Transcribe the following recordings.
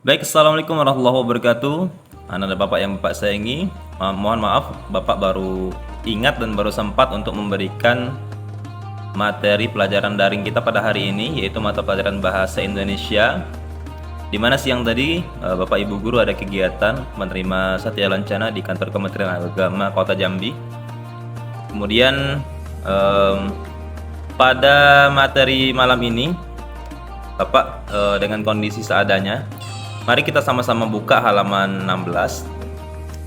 Baik, Assalamualaikum warahmatullahi wabarakatuh. Anak dan Bapak yang Bapak sayangi, mohon maaf Bapak baru ingat dan baru sempat untuk memberikan materi pelajaran daring kita pada hari ini, yaitu mata pelajaran Bahasa Indonesia, di mana siang tadi Bapak Ibu Guru ada kegiatan menerima Satya Lancana di kantor Kementerian Agama Kota Jambi. Kemudian pada materi malam ini Bapak dengan kondisi seadanya, mari kita sama-sama buka halaman 16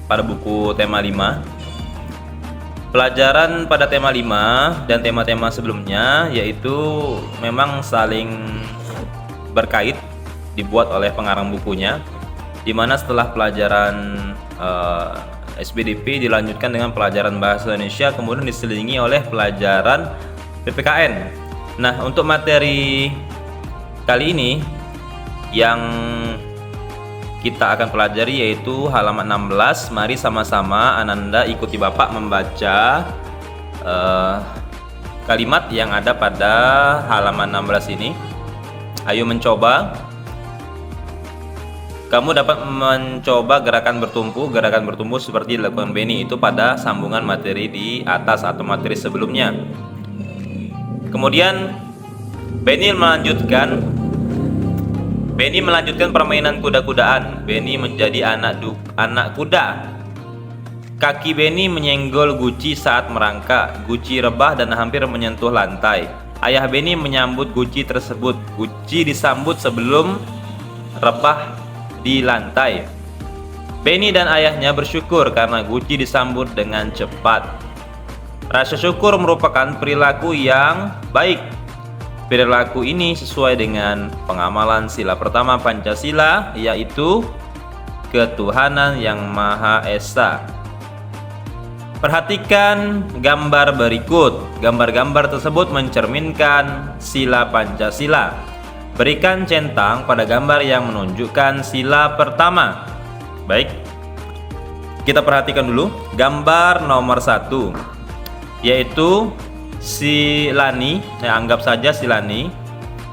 pada buku tema 5. Pelajaran pada tema 5 dan tema-tema sebelumnya yaitu memang saling berkait, dibuat oleh pengarang bukunya, di mana setelah pelajaran SBDP dilanjutkan dengan pelajaran Bahasa Indonesia, kemudian diselingi oleh pelajaran PPKN. Nah, untuk materi kali ini yang kita akan pelajari yaitu halaman 16. Mari sama-sama Ananda ikuti Bapak membaca kalimat yang ada pada halaman 16 ini. Ayo mencoba. Kamu dapat mencoba gerakan bertumpu seperti dilakukan Benny itu pada sambungan materi di atas atau materi sebelumnya. Kemudian Benny melanjutkan permainan kuda-kudaan. Benny menjadi anak kuda. Kaki Benny menyenggol guci saat merangkak. Guci rebah dan hampir menyentuh lantai. Ayah Benny menyambut guci tersebut. Guci disambut sebelum rebah di lantai. Benny dan ayahnya bersyukur karena guci disambut dengan cepat. Rasa syukur merupakan perilaku yang baik. Perilaku ini sesuai dengan pengamalan sila pertama Pancasila, yaitu ketuhanan yang Maha Esa. Perhatikan gambar berikut. Gambar-gambar tersebut mencerminkan sila Pancasila. Berikan centang pada gambar yang menunjukkan sila pertama. Baik, kita perhatikan dulu gambar nomor 1, yaitu si Lani, anggap saja si Lani.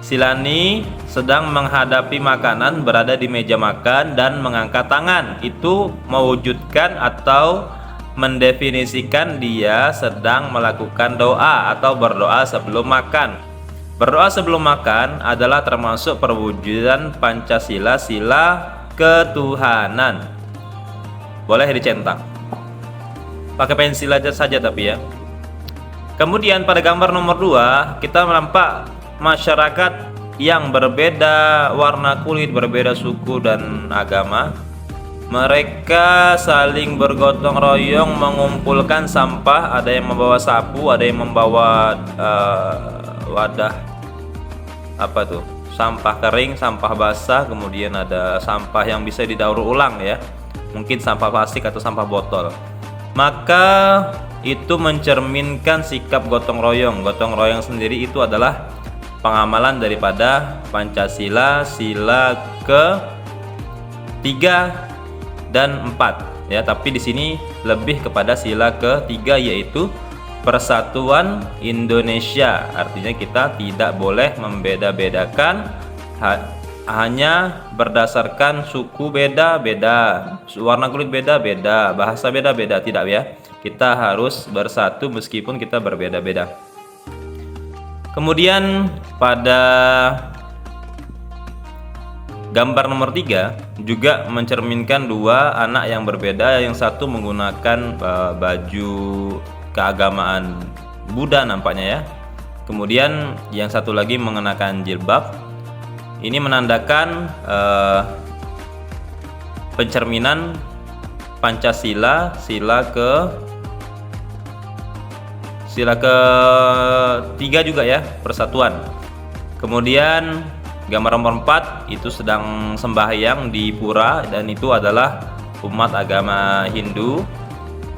Si Lani sedang menghadapi makanan, berada di meja makan dan mengangkat tangan. Itu mewujudkan atau mendefinisikan dia sedang melakukan doa atau berdoa sebelum makan. Berdoa sebelum makan adalah termasuk perwujudan Pancasila, sila ketuhanan. Boleh dicentang. Pakai pensil aja saja tapi ya. Kemudian pada gambar nomor 2 kita nampak masyarakat yang berbeda warna kulit, berbeda suku dan agama. Mereka saling bergotong royong mengumpulkan sampah. Ada yang membawa sapu, ada yang membawa wadah sampah kering, sampah basah, kemudian ada sampah yang bisa didaur ulang ya, mungkin sampah plastik atau sampah botol. Maka itu mencerminkan sikap gotong royong. Gotong royong sendiri itu adalah pengamalan daripada Pancasila, sila ke-3 dan 4 ya, tapi di sini lebih kepada sila ke-3 yaitu Persatuan Indonesia. Artinya kita tidak boleh membeda-bedakan hanya berdasarkan suku beda-beda, warna kulit beda-beda, bahasa beda-beda, tidak ya. Kita harus bersatu meskipun kita berbeda-beda. Kemudian pada gambar nomor 3 juga mencerminkan dua anak yang berbeda. Yang satu menggunakan baju keagamaan Buddha nampaknya ya. Kemudian yang satu lagi mengenakan jilbab. Ini menandakan pencerminan Pancasila, sila ke-3 juga ya, persatuan. Kemudian gambar nomor 4 itu sedang sembahyang di pura dan itu adalah umat agama Hindu.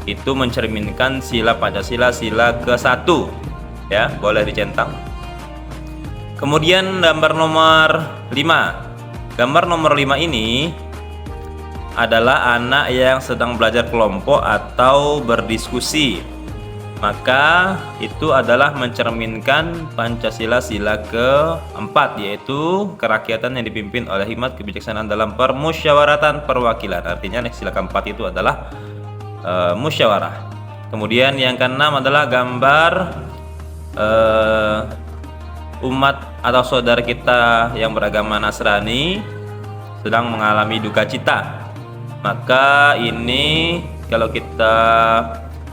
Itu mencerminkan sila Pancasila, sila ke-1 ya, boleh dicentang. Kemudian gambar nomor 5. Gambar nomor 5 ini adalah anak yang sedang belajar kelompok atau berdiskusi. maka itu adalah mencerminkan Pancasila sila keempat, yaitu kerakyatan yang dipimpin oleh hikmat kebijaksanaan dalam permusyawaratan perwakilan. Artinya sila keempat itu adalah musyawarah. Kemudian yang keenam adalah gambar umat atau saudara kita yang beragama Nasrani sedang mengalami duka cita. Maka ini kalau kita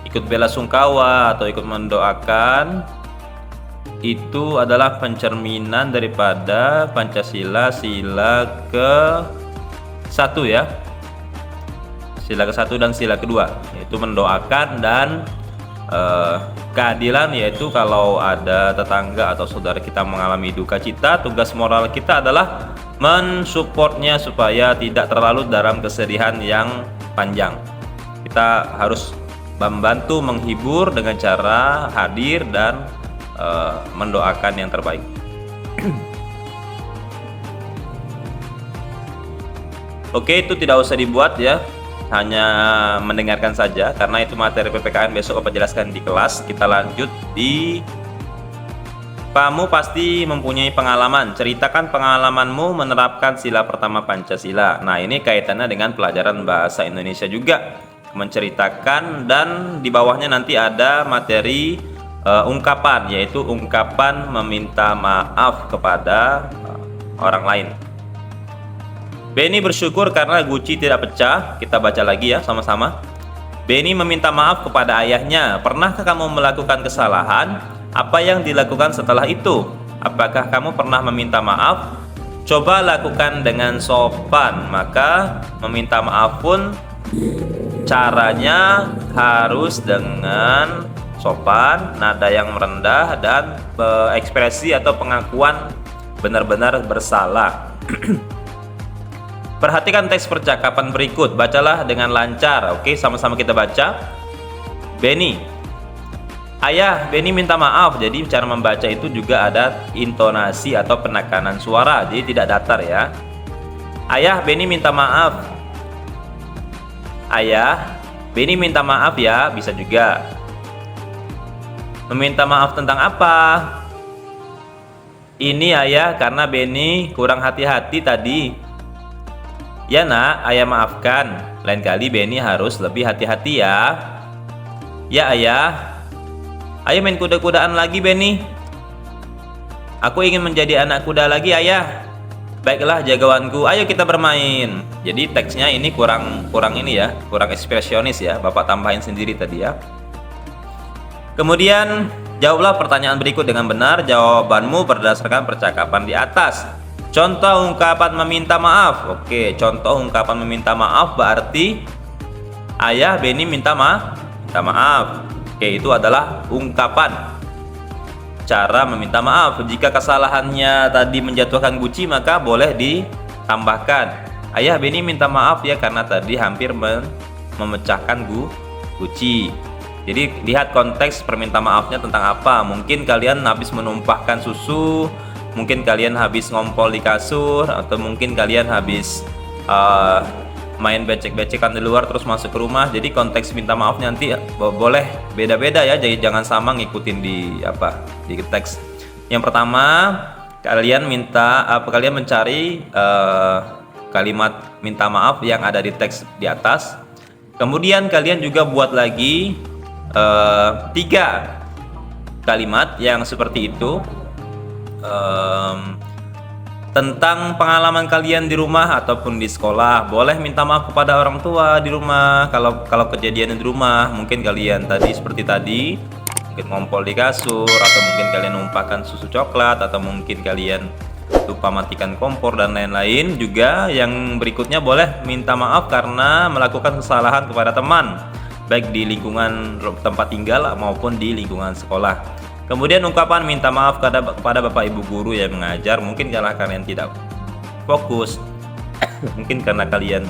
ikut bela sungkawa atau ikut mendoakan, itu adalah pencerminan daripada Pancasila sila ke-1 ya. Sila ke-1 dan sila kedua, yaitu mendoakan dan keadilan, yaitu kalau ada tetangga atau saudara kita mengalami duka cita, tugas moral kita adalah mensupportnya supaya tidak terlalu dalam kesedihan yang panjang. Kita harus membantu menghibur dengan cara hadir dan mendoakan yang terbaik. Oke, itu tidak usah dibuat ya, hanya mendengarkan saja karena itu materi PPKN besok Bapak jelaskan di kelas. Kita lanjut di kamu pasti mempunyai pengalaman. Ceritakan pengalamanmu menerapkan sila pertama Pancasila. Nah, ini kaitannya dengan pelajaran bahasa Indonesia juga. Menceritakan, dan di bawahnya nanti ada materi ungkapan, yaitu ungkapan meminta maaf kepada orang lain. Benny bersyukur karena guci tidak pecah. Kita baca lagi ya sama-sama. Benny meminta maaf kepada ayahnya. Pernahkah kamu melakukan kesalahan? Apa yang dilakukan setelah itu? Apakah kamu pernah meminta maaf? Coba lakukan dengan sopan. Maka meminta maaf pun caranya harus dengan sopan, nada yang merendah, dan ekspresi atau pengakuan benar-benar bersalah. Perhatikan teks percakapan berikut, bacalah dengan lancar. Oke, sama-sama kita baca. Benny, ayah, Benny minta maaf. Jadi cara membaca itu juga ada intonasi atau penekanan suara, jadi tidak datar ya. Ayah, Benny minta maaf. Ayah, Benny minta maaf ya, bisa juga. Meminta maaf tentang apa? Ini ayah karena Benny kurang hati-hati tadi. Ya nak, ayah maafkan. Lain kali Benny harus lebih hati-hati ya. Ya ayah. Ayo main kuda-kudaan lagi Benny. Aku ingin menjadi anak kuda lagi ayah. Baiklah jagawanku, ayo kita bermain. Jadi teksnya ini kurang ini ya, kurang ekspresionis ya. Bapak tambahin sendiri tadi ya. Kemudian jawablah pertanyaan berikut dengan benar. Jawabanmu berdasarkan percakapan di atas. Contoh ungkapan meminta maaf. Oke, contoh ungkapan meminta maaf berarti ayah Benny minta maaf. Oke, itu adalah ungkapan cara meminta maaf. Jika kesalahannya tadi menjatuhkan guci, maka boleh ditambahkan, ayah Benny minta maaf ya karena tadi hampir memecahkan guci. Jadi lihat konteks perminta maafnya tentang apa. Mungkin kalian habis menumpahkan susu, mungkin kalian habis ngompol di kasur, atau mungkin kalian habis main becek-becekan di luar terus masuk ke rumah. Jadi konteks minta maafnya nanti boleh beda-beda ya, jadi jangan sama ngikutin di teks. Yang pertama, kalian mencari kalimat minta maaf yang ada di teks di atas. Kemudian kalian juga buat lagi 3 kalimat yang seperti itu tentang pengalaman kalian di rumah ataupun di sekolah. Boleh minta maaf kepada orang tua di rumah kalau kejadian di rumah. Mungkin kalian tadi seperti tadi mungkin ngompol di kasur, atau mungkin kalian numpahkan susu coklat, atau mungkin kalian lupa matikan kompor dan lain-lain. Juga yang berikutnya boleh minta maaf karena melakukan kesalahan kepada teman, baik di lingkungan tempat tinggal maupun di lingkungan sekolah. Kemudian ungkapan minta maaf kepada Bapak Ibu guru yang mengajar, mungkin karena kalian tidak fokus, mungkin karena kalian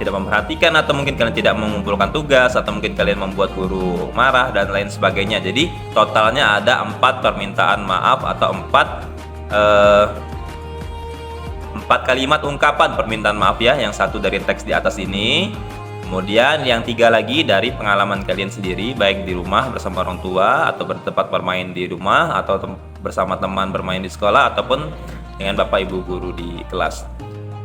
tidak memperhatikan, atau mungkin kalian tidak mengumpulkan tugas, atau mungkin kalian membuat guru marah dan lain sebagainya. Jadi totalnya ada 4 permintaan maaf atau 4 kalimat ungkapan permintaan maaf ya, yang satu dari teks di atas ini. Kemudian yang 3 lagi dari pengalaman kalian sendiri, baik di rumah bersama orang tua atau bertempat bermain di rumah atau bersama teman bermain di sekolah ataupun dengan Bapak Ibu guru di kelas.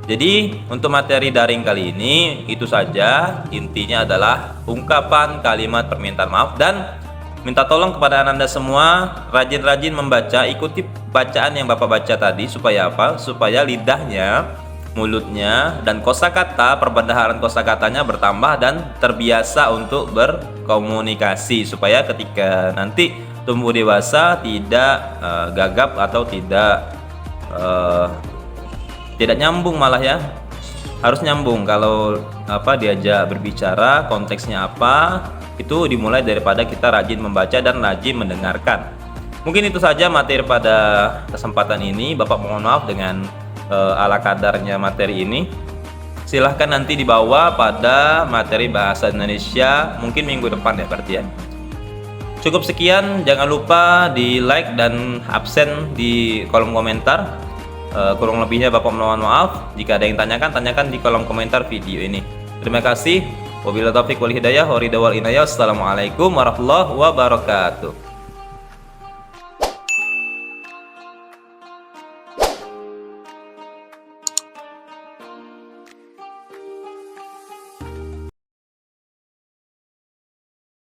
Jadi untuk materi daring kali ini itu saja, intinya adalah ungkapan kalimat permintaan maaf dan minta tolong kepada Anda semua rajin-rajin membaca, ikuti bacaan yang Bapak baca tadi supaya apa? Supaya lidahnya, mulutnya, dan kosakata, perbendaharaan kosakatanya bertambah dan terbiasa untuk berkomunikasi supaya ketika nanti tumbuh dewasa tidak gagap atau tidak nyambung, malah ya harus nyambung kalau diajak berbicara, konteksnya apa, itu dimulai daripada kita rajin membaca dan rajin mendengarkan. Mungkin itu saja materi pada kesempatan ini. Bapak mohon maaf dengan ala kadarnya materi ini. Silahkan nanti dibawa pada materi bahasa Indonesia mungkin minggu depan ya berarti ya. Cukup sekian, jangan lupa di like dan absen di kolom komentar. Kurang lebihnya Bapak mohon maaf. Jika ada yang tanyakan di kolom komentar video ini. Terima kasih. Wabillahi taufiq wal hidayah, wa ridha wal inayah. Assalamualaikum warahmatullahi wabarakatuh.